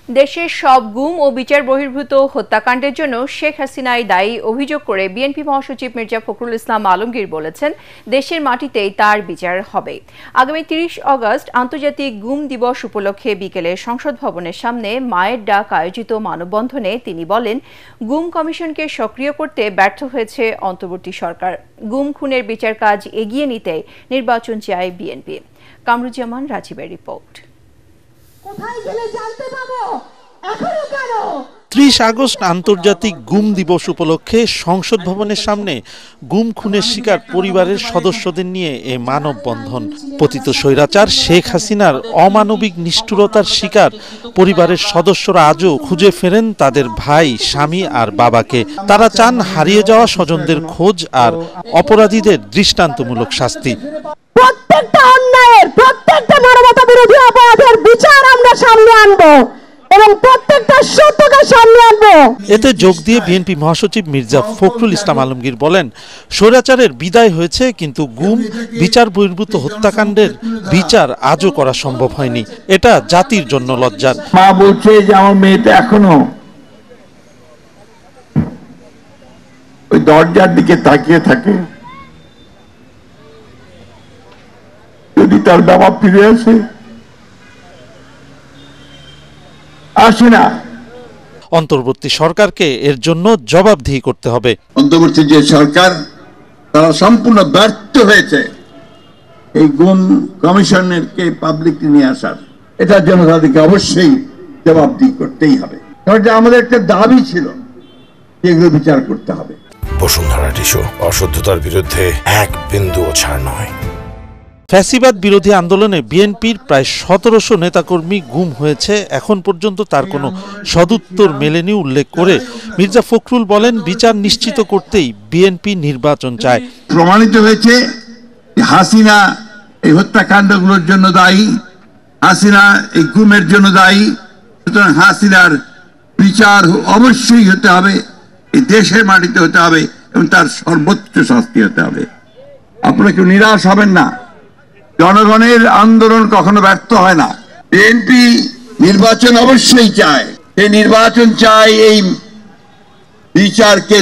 দেশের সব গুম ও বিচার বহির্ভূত হত্যাকাণ্ডের জন্য শেখ হাসিনাই দায়ী অভিযোগ করে বিএনপি মহাসচিব মির্জা ফখরুল ইসলাম আলমগীর বলেছেন, দেশের মাটিতেই তার বিচার হবে। আগামী ৩০ অগস্ট আন্তর্জাতিক গুম দিবস উপলক্ষে বিকেলে সংসদ ভবনের সামনে মায়ের ডাক আয়োজিত মানববন্ধনে তিনি বলেন, গুম কমিশনকে সক্রিয় করতে ব্যর্থ হয়েছে অন্তর্বর্তী সরকার। গুম খুনের বিচার কাজ এগিয়ে নিতে নির্বাচন চায় বিএনপি। কামরুজ্জামান রাজীবের রিপোর্ট। ৩০ আগস্ট আন্তর্জাতিক গুম দিবস উপলক্ষে সংসদ ভবনের সামনে গুম খুনের শিকার পরিবারের সদস্যদের নিয়ে এ মানববন্ধন। পতিত স্বৈরাচার শেখ হাসিনার অমানবিক নিষ্ঠুরতার শিকার পরিবারের সদস্যরা আজও খুঁজে ফেরেন তাদের ভাই, স্বামী আর বাবাকে। তারা চান হারিয়ে যাওয়া স্বজনদের খোঁজ আর অপরাধীদের দৃষ্টান্তমূলক শাস্তি। প্রত্যেকটা অন্যায়ের, প্রত্যেকটা মানবতা বিরোধী অপরাধের বিচার আমরা সামনে আনবো এবং প্রত্যেকটা সত্যকে সামনে আনবো। এতে যোগ দিয়ে বিএনপি মহাসচিব মির্জা ফখরুল ইসলাম আলমগীর বলেন, স্বৈরাচারের বিদায় হয়েছে, কিন্তু গুম, বিচার বহির্ভূত হত্যাকাণ্ডের বিচার আজও করা সম্ভব হয়নি। এটা জাতির জন্য লজ্জার। মা বলছে যে আমার মেয়েটা এখনো ওই দরজার দিকে তাকিয়ে থাকে, যদি তার বাবা ফিরে আসে না। অন্তর্বর্তী সরকারকে এর জন্য জবাবদিহি করতে হবে। অন্তর্বর্তী যে সরকার, তারা সম্পূর্ণ ব্যর্থ হয়েছে এই গুম কমিশনকে পাবলিকলি নিয়ে আসার। এটার জন্য তাদেরকে অবশ্যই জবাবদিহি করতেই হবে। আমাদের একটা দাবি ছিল, এগুলো বিচার করতে হবে। বসুন্ধরা টিস্যু, অশুদ্ধতার বিরুদ্ধে এক বিন্দুও ছাড় নয়। ফ্যাসিবাদ বিরোধী আন্দোলনে বিএনপির প্রায় ১৭০০ নেতাকর্মী গুম হয়েছে, এখন পর্যন্ত তার কোনো সদুত্তর মেলেনি উল্লেখ করে মির্জা ফখরুল বলেন, বিচার নিশ্চিত করতেই বিএনপি নির্বাচন চায়। প্রমাণিত হয়েছে হাসিনা এই হত্যাকাণ্ডগুলোর জন্য দায়ী, হাসিনা এই গুমের জন্য দায়ী। সুতরাং হাসিনার বিচার অবশ্যই হতে হবে, এই দেশের মাটিতে হতে হবে এবং তার সর্বোচ্চ শাস্তি হতে হবে। আপনারা কেউ নিরাশ হবেন না, জনগণের আন্দোলন কখনো ব্যর্থ হয় না। বিএনপি নির্বাচন অবশ্যই চায়, এই নির্বাচন চায় এই বিচারকে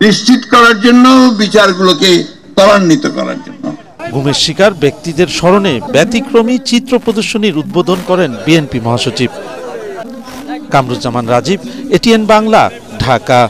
নিশ্চিত করার জন্য, বিচারগুলোকে ত্বরান্বিত করার জন্য। গুমের শিকার ব্যক্তিদের স্মরণে ব্যতিক্রমী চিত্র প্রদর্শনীর উদ্বোধন করেন বিএনপি মহাসচিব। কামরুজ্জামান রাজীব, এটিএন বাংলা, ঢাকা।